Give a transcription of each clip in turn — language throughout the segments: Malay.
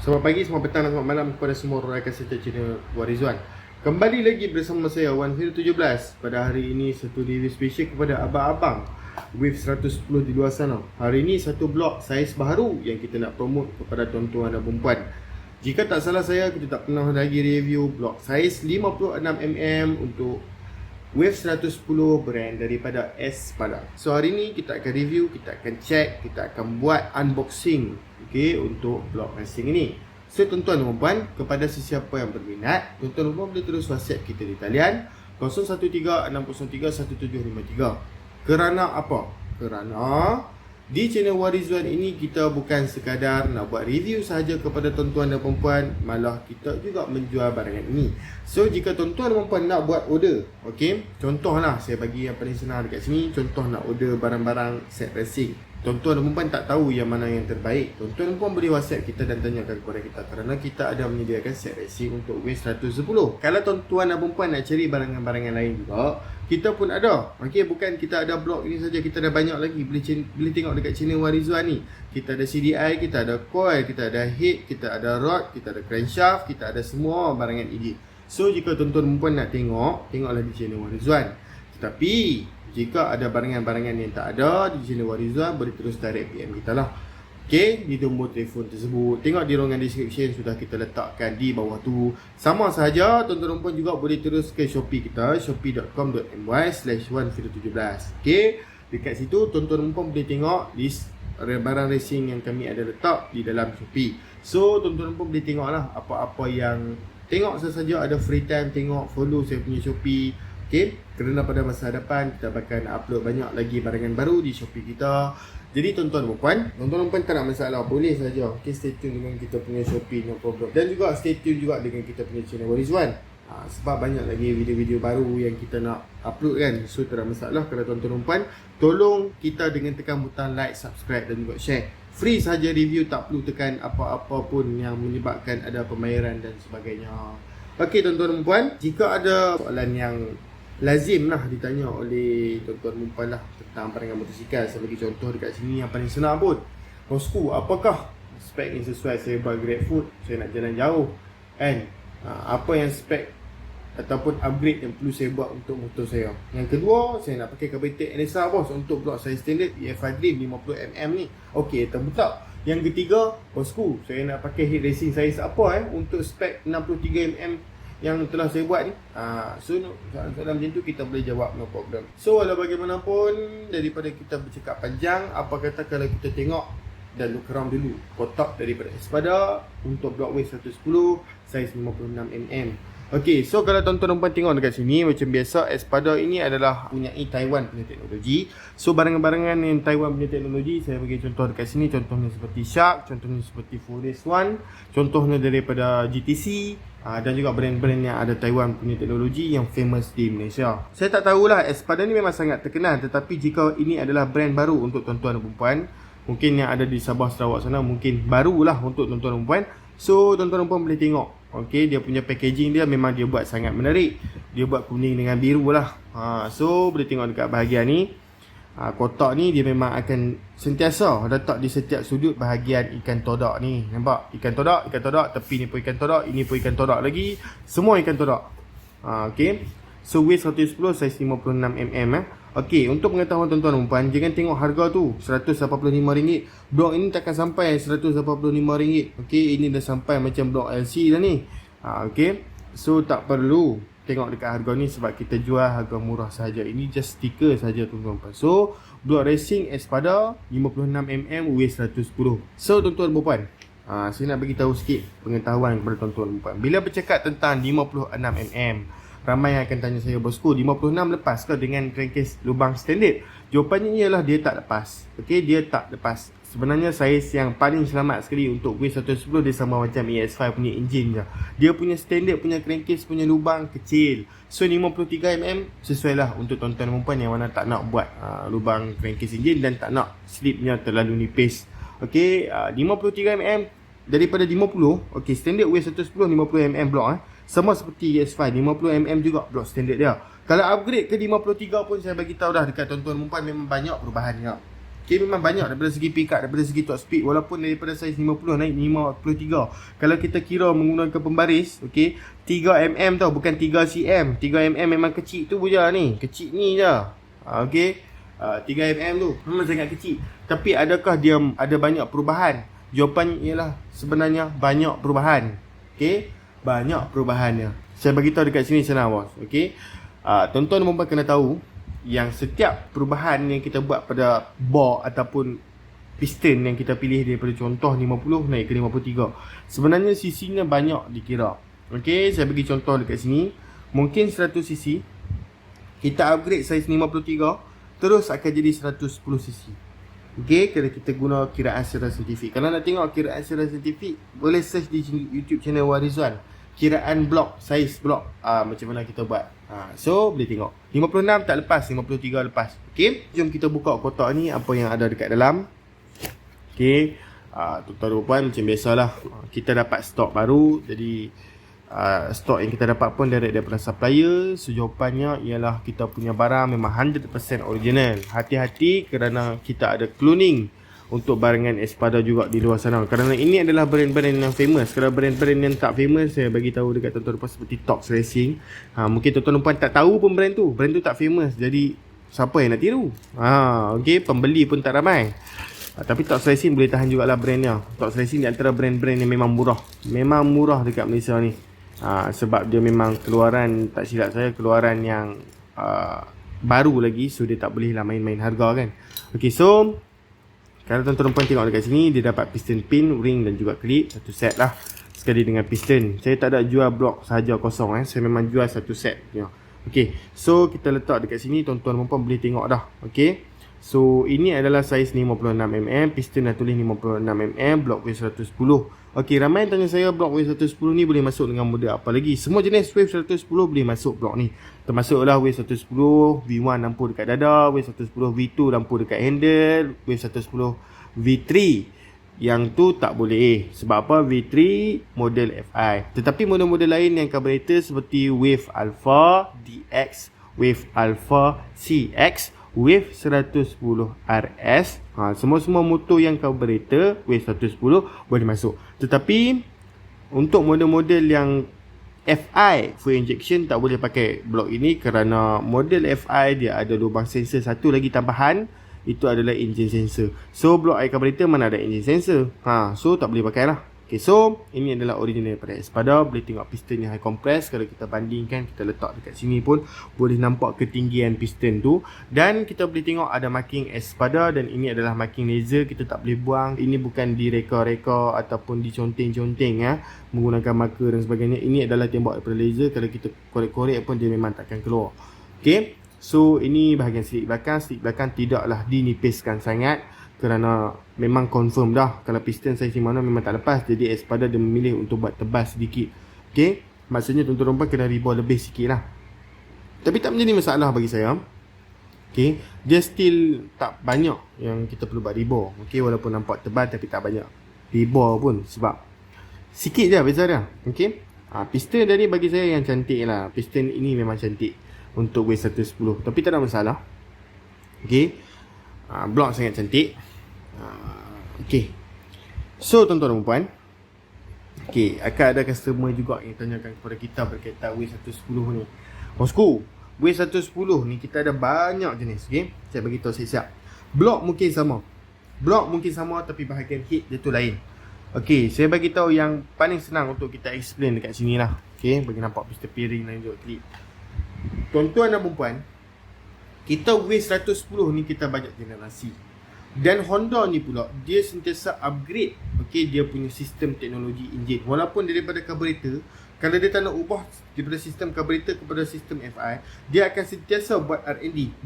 Selamat pagi, selamat petang dan selamat malam kepada semua rakan serta channel Warizwan. Kembali lagi bersama saya Wan Fir 17. Pada hari ini satu review special kepada abang-abang Wave 110 di luar sana. Hari ini satu blok saiz baru yang kita nak promote kepada tuan-tuan dan perempuan. Jika tak salah saya, kita tak pernah lagi review blok saiz 56mm untuk Wave 110 brand daripada Espada. So hari ni kita akan review, kita akan check, kita akan buat unboxing, okay, untuk blok racing ini. So tuan-tuan dan puan, kepada sesiapa yang berminat, tuan-tuan dan puan boleh terus WhatsApp kita di talian 0136031753. Kerana apa? Kerana di channel Warizwan ini kita bukan sekadar nak buat review sahaja kepada tuan-tuan dan perempuan, malah kita juga menjual barangan ini. So jika tuan-tuan dan perempuan nak buat order, okey, contohlah saya bagi yang paling senang dekat sini, contoh nak order barang-barang set racing. Tuan-tuan dan perempuan tak tahu yang mana yang terbaik, tuan-tuan dan perempuan boleh WhatsApp kita dan tanyakan kepada kita, kerana kita ada menyediakan set racing untuk Wave 110. Kalau tuan-tuan dan perempuan nak cari barangan-barangan lain juga, kita pun ada. Okey, bukan kita ada blok ini saja, kita ada banyak lagi. Boleh tengok dekat channel Warizwan ni. Kita ada CDI, kita ada coil, kita ada head, kita ada rod, kita ada crankshaft, kita ada semua barangan ini. So jika tuan-tuan dan perempuan nak tengok, tengoklah di channel Warizwan. Tetapi jika ada barangan-barangan yang tak ada di channel Warizwan, boleh terus direct PM kita lah. Okay, di nombor telefon tersebut. Tengok di ruangan description sudah kita letakkan di bawah tu. Sama sahaja, tuan-tuan dan puan juga boleh terus ke Shopee kita, shopee.com.my/1fir17. Okay, dekat situ tuan-tuan dan puan boleh tengok list barang racing yang kami ada letak di dalam Shopee. So tuan-tuan dan puan boleh tengok lah apa-apa yang tengok sesaja ada free time, tengok, follow saya punya Shopee. Okay, kerana pada masa hadapan kita bakal upload banyak lagi barangan baru di Shopee kita. Jadi tuan-tuan dan puan tak nak masalah, boleh saja. Okay, stay tune dengan kita punya Shopee, no problem. Dan juga stay tune juga dengan kita punya channel Warizwan. Sebab banyak lagi video-video baru yang kita nak upload kan. So tak ada masalah kalau tuan-tuan dan puan, tolong kita dengan tekan butang like, subscribe dan juga share. Free saja review, tak perlu tekan apa-apa pun yang menyebabkan ada pembayaran dan sebagainya. Okey tuan-tuan dan puan, jika ada soalan yang lazim lah ditanya oleh tuan-tuan dan puan lah tentang barangan motosikal, saya bagi contoh dekat sini yang paling senang pun. Bosku, apakah spek yang sesuai saya buat GrabFood, saya nak jalan jauh kan? Apa yang spek ataupun upgrade yang perlu saya buat untuk motor saya. Yang kedua, saya nak pakai carburetor NSR bos untuk blok saya standard EFI Dream 50mm ni. Okey, terbuka. Yang ketiga, bosku, saya nak pakai head racing saiz apa untuk spek 63mm yang telah saya buat ni. So soalan macam tu kita boleh jawab, no problem. So walau bagaimanapun, daripada kita bercakap panjang, apa kata kalau kita tengok dan look around dulu kotak daripada Espada untuk blok Wave 110 saiz 56mm. Okey, so kalau tuan-tuan dan puan tengok dekat sini, macam biasa Espada ini adalah punyai Taiwan punya teknologi. So barangan-barangan yang Taiwan punya teknologi, saya bagi contoh dekat sini. Contohnya seperti Shark, contohnya seperti Forest One, contohnya daripada GTC, dan juga brand-brand yang ada Taiwan punya teknologi yang famous di Malaysia. Saya tak tahulah, Espada ni memang sangat terkenal, tetapi jika ini adalah brand baru untuk tuan-tuan dan perempuan, mungkin yang ada di Sabah Sarawak sana, mungkin barulah untuk tuan-tuan dan perempuan. So tuan-tuan dan perempuan boleh tengok. Okey, dia punya packaging dia memang dia buat sangat menarik. Dia buat kuning dengan biru lah. So boleh tengok dekat bahagian ni. Kotak ni dia memang akan sentiasa letak di setiap sudut bahagian ikan todak ni. Nampak? Ikan todak, tepi ni pun ikan todak, ini pun ikan todak lagi. Semua ikan todak. Okey. So Wave 110 saiz 56mm. Okey, untuk pengetahuan tuan-tuan dan puan, jangan tengok harga tu RM185. Blok ini takkan sampai RM185. Okey, ini dah sampai macam blok LC dah ni. Okey. So tak perlu tengok dekat harga ni sebab kita jual harga murah saja. Ini just stiker saja tuan-tuan dan puan. So blok racing Espada 56mm Wave 110. So tuan-tuan dan puan, saya nak bagi tahu sikit pengetahuan kepada tuan-tuan dan puan. Bila bercakap tentang 56mm, ramai yang akan tanya saya, bosku, 56 lepas ke dengan crankcase lubang standard? Jawapannya ialah dia tak lepas. Okey, dia tak lepas. Sebenarnya saiz yang paling selamat sekali untuk Wave 110 dia sama macam ES5 punya engine je. Dia punya standard punya crankcase punya lubang kecil. So 53mm sesuai lah untuk tuan-tuan dan puan yang mana tak nak buat lubang crankcase engine dan tak nak slipnya terlalu nipis. Okey, 53mm daripada 50. Okey, standard Wave 110 50mm blok sama seperti ES5 50mm juga blok standard dia. Kalau upgrade ke 53 pun saya bagi tahu dah dekat tuan-tuan dan puan memang banyak perubahannya. Okay, memang banyak daripada segi pick up, daripada segi top speed. Walaupun daripada saiz 50 naik 53. Kalau kita kira menggunakan pembaris, okay, 3mm tau, bukan 3cm. 3mm memang kecil tu je ni. Kecil ni je. Okay, 3mm tu memang sangat kecil. Tapi adakah dia ada banyak perubahan? Jawapan ialah sebenarnya banyak perubahan. Okay, banyak perubahannya. Saya bagi tahu dekat sini senang bos. Okay, tuan-tuan dan puan kena tahu yang setiap perubahan yang kita buat pada bore ataupun piston yang kita pilih daripada contoh 50 naik ke 53, sebenarnya cc-nya banyak dikira. Okey, saya bagi contoh dekat sini. Mungkin 100 cc, kita upgrade saiz 53 terus akan jadi 110 cc. Okey, kalau kita guna kiraan secara saintifik. Kalau nak tengok kiraan secara saintifik, boleh search di YouTube channel Warizwan. Kiraan blok, saiz blok, macam mana kita buat. So boleh tengok 56 tak lepas, 53 lepas. Okay, jom kita buka kotak ni, apa yang ada dekat dalam. Okay, tuan-tuan dan puan, macam biasalah, kita dapat stok baru. Jadi stok yang kita dapat pun direct daripada supplier. So jawapannya ialah kita punya barang memang 100% original. Hati-hati kerana kita ada cloning untuk barangan Espada juga di luar sana. Kerana ini adalah brand-brand yang famous. Kalau brand-brand yang tak famous, saya bagi tahu dekat tuan-tuan dan puan seperti Tox Racing. Mungkin tuan-tuan dan puan tak tahu pun brand tu. Brand tu tak famous. Jadi siapa yang nak tiru? Okey, pembeli pun tak ramai. Tapi Tox Racing boleh tahan jugalah brandnya. Tox Racing di antara brand-brand yang memang murah. Memang murah dekat Malaysia ni. Sebab dia memang keluaran, tak silap saya, keluaran yang baru lagi. So dia tak bolehlah main-main harga kan. Okey, so kalau tuan-tuan dan puan tengok dekat sini, dia dapat piston pin, ring dan juga klip. Satu set lah. Sekali dengan piston. Saya tak ada jual blok sahaja kosong. Saya memang jual satu set. Okay, so kita letak dekat sini. Tuan-tuan dan puan boleh tengok dah. Okay, so ini adalah saiz 56mm. Piston dah tulis 56mm. Blok Wave 110. Okay, ramai tanya saya blok Wave 110 ni boleh masuk dengan model apa lagi. Semua jenis Wave 110 boleh masuk blok ni. Termasuklah Wave 110 V1 lampu dekat dada, Wave 110 V2 lampu dekat handle, Wave 110 V3 yang tu tak boleh. Sebab apa? V3 model FI. Tetapi model-model lain yang carburetor seperti Wave Alpha DX, Wave Alpha CX, Wave 110 RS, semua-semua motor yang carburetor Wave 110 boleh masuk. Tetapi untuk model-model yang FI full injection tak boleh pakai blok ini kerana model FI dia ada lubang sensor satu lagi tambahan, itu adalah engine sensor. So blok air carburetor mana ada engine sensor, so tak boleh pakai lah. Okay, so ini adalah original daripada Espada. Boleh tengok piston yang high compress. Kalau kita bandingkan, kita letak dekat sini pun boleh nampak ketinggian piston tu. Dan kita boleh tengok ada marking Espada. Dan ini adalah marking laser. Kita tak boleh buang. Ini bukan direka-reka ataupun diconteng-conteng menggunakan marker dan sebagainya. Ini adalah tembak daripada laser. Kalau kita korek-korek pun dia memang takkan keluar. Okay, so ini bahagian selik belakang. Selik belakang tidaklah dinipiskan sangat kerana memang confirm dah kalau piston saiz 56 memang tak lepas. Jadi Espada dia memilih untuk buat tebal sedikit. Okay, maksudnya tuan-tuan dan puan kena rebor lebih sikit lah. Tapi tak menjadi masalah bagi saya. Okay, dia still tak banyak yang kita perlu buat rebor. Okay, walaupun nampak tebal tapi tak banyak rebor pun. Sebab sikit je beza dia. Okay, piston dari bagi saya yang cantik lah. Piston ini memang cantik untuk Wave 110. Tapi tak ada masalah. Okay, blok sangat cantik. Okay, so tuan-tuan dan puan, okay, akan ada customer juga yang tanyakan kepada kita berkaitan Wave 110 ni. Bosku, Wave 110 ni kita ada banyak jenis. Okay, saya bagi tahu siap-siap. Blok mungkin sama, tapi bahagian head dia tu lain. Okay, saya bagi tahu yang paling senang untuk kita explain dekat sini lah. Okay, bagi nampak piston piring dan juga klip. Tuan-tuan dan puan, kita Wave 110 ni kita banyak generasi. Dan Honda ni pula dia sentiasa upgrade, okay, dia punya sistem teknologi enjin. Walaupun daripada carburetor, kalau dia tak nak ubah daripada sistem carburetor kepada sistem FI, dia akan sentiasa buat R&D.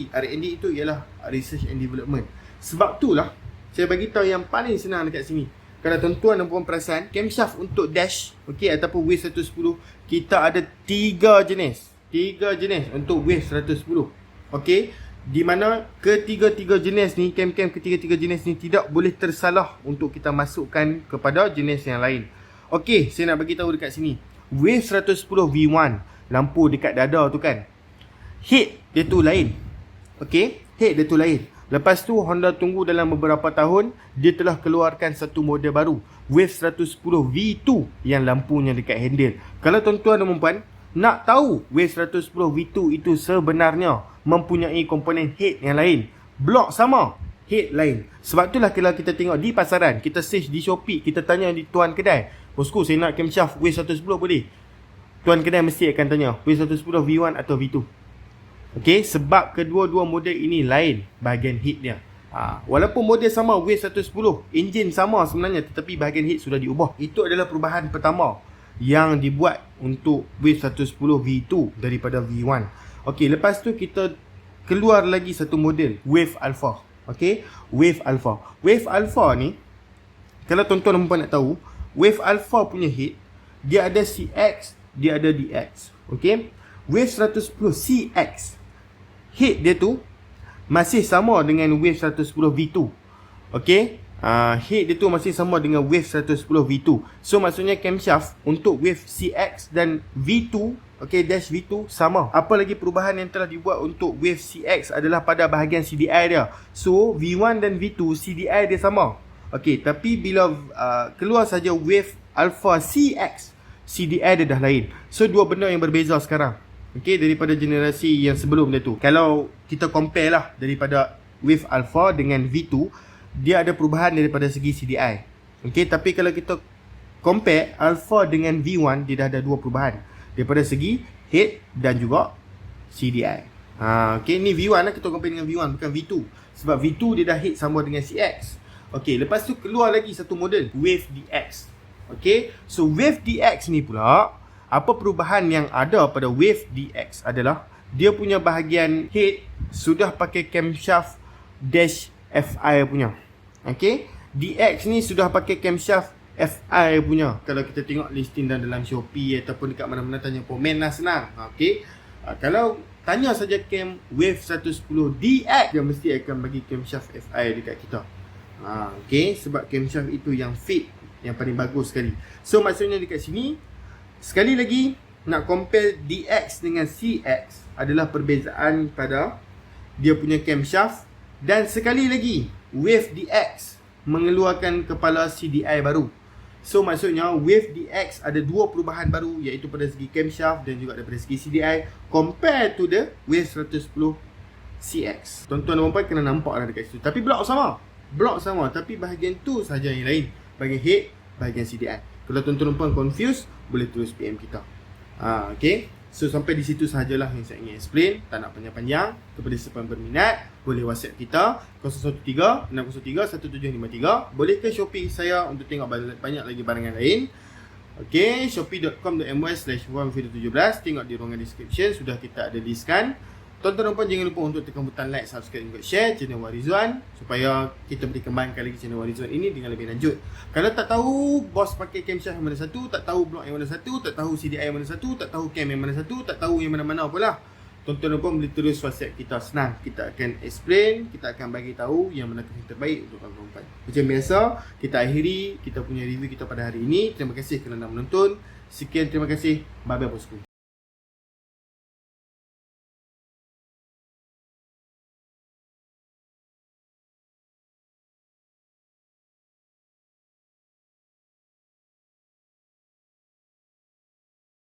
R&D itu ialah research and development. Sebab itulah saya bagi tahu yang paling senang dekat sini. Kalau tuan-tuan dan puan perasan, camshaft untuk dash, okay, ataupun Wave 110, kita ada 3 jenis untuk Wave 110. Okay, di mana ketiga-tiga jenis ni, cam-cam ketiga-tiga jenis ni tidak boleh tersalah untuk kita masukkan kepada jenis yang lain. Okey, saya nak bagi tahu dekat sini. Wave 110 V1, lampu dekat dada tu kan, head dia tu lain. Okey, head dia tu lain. Lepas tu Honda tunggu dalam beberapa tahun, dia telah keluarkan satu model baru, Wave 110 V2 yang lampunya dekat handle. Kalau tuan-tuan dan puan nak tahu Wave 110 V2 itu sebenarnya mempunyai komponen head yang lain, blok sama, head lain. Sebab itulah kalau kita tengok di pasaran, kita search di Shopee, kita tanya di tuan kedai, bosku saya nak camshaft Wave 110 boleh? Tuan kedai mesti akan tanya Wave 110 V1 atau V2. Okey, sebab kedua-dua model ini lain bahagian head dia. Walaupun model sama Wave 110, enjin sama sebenarnya, tetapi bahagian head sudah diubah. Itu adalah perubahan pertama yang dibuat untuk Wave 110 V2 daripada V1. Okey, lepas tu kita keluar lagi satu model, Wave Alpha. Okey, Wave Alpha. Wave Alpha ni, kalau tuan-tuan dan puan nak tahu, Wave Alpha punya head, dia ada CX, dia ada DX. Okey, Wave 110 CX, head dia tu masih sama dengan Wave 110 V2. Okey, head dia tu masih sama dengan Wave 110 V2. So maksudnya camshaft untuk Wave CX dan V2, okey, dash V2 sama. Apa lagi perubahan yang telah dibuat untuk Wave CX adalah pada bahagian CDI dia. So V1 dan V2 CDI dia sama. Okey, tapi bila keluar saja Wave Alpha CX, CDI dia dah lain. So dua benda yang berbeza sekarang, okey, daripada generasi yang sebelum dia tu. Kalau kita compare lah daripada Wave Alpha dengan V2, dia ada perubahan daripada segi CDI. Okey, tapi kalau kita compare Alpha dengan V1, dia dah ada dua perubahan daripada segi head dan juga CDI. Okey, ni V1 lah, kita compare dengan V1 bukan V2. Sebab V2 dia dah head sama dengan CX. Okey, lepas tu keluar lagi satu model, Wave DX. Okey, so Wave DX ni pula, apa perubahan yang ada pada Wave DX adalah dia punya bahagian head sudah pakai camshaft dash FI punya. Okey, DX ni sudah pakai camshaft FI punya. Kalau kita tengok listing dalam Shopee ataupun dekat mana-mana tanya komen lah, senang. Okey, kalau tanya saja cam Wave 110 DX, dia mesti akan bagi camshaft FI dekat kita. Okey, sebab camshaft itu yang fit, yang paling bagus sekali. So maksudnya dekat sini, sekali lagi nak compare DX dengan CX adalah perbezaan pada dia punya camshaft. Dan sekali lagi, Wave DX mengeluarkan kepala CDI baru. So maksudnya Wave DX ada dua perubahan baru, iaitu pada segi camshaft dan juga daripada segi CDI compare to the Wave 110 CX. Tuan-tuan dan puan kena nampak lah dekat situ. Tapi blok sama, tapi bahagian tu saja yang lain, bahagian head, bahagian CDI. Kalau tuan-tuan dan puan confused, boleh tulis PM kita. Okay, so sampai di situ sahajalah yang saya ingin explain. Tak nak panjang-panjang. Kepada siapa yang berminat, boleh WhatsApp kita 013-603-1753. Boleh ke Shopee saya untuk tengok banyak lagi barangan lain. Okay, shopee.com.my/1video17. Tengok di ruangan description, sudah kita ada listkan. Tuan-tuan dan puan jangan lupa untuk tekan butang like, subscribe dan share channel Warizwan supaya kita boleh kembangkan lagi channel Warizwan ini dengan lebih lanjut. Kalau tak tahu bos pakai camshaft yang mana satu, tak tahu blok yang mana satu, tak tahu CDI yang mana satu, tak tahu cam yang mana satu, tak tahu yang mana-mana apalah, tuan-tuan dan puan boleh terus WhatsApp kita, senang. Kita akan explain, kita akan bagi tahu yang mana yang terbaik untuk tuan-tuan dan puan. Macam biasa, kita akhiri kita punya review kita pada hari ini. Terima kasih kerana menonton. Sekian, terima kasih. Bye-bye bosku.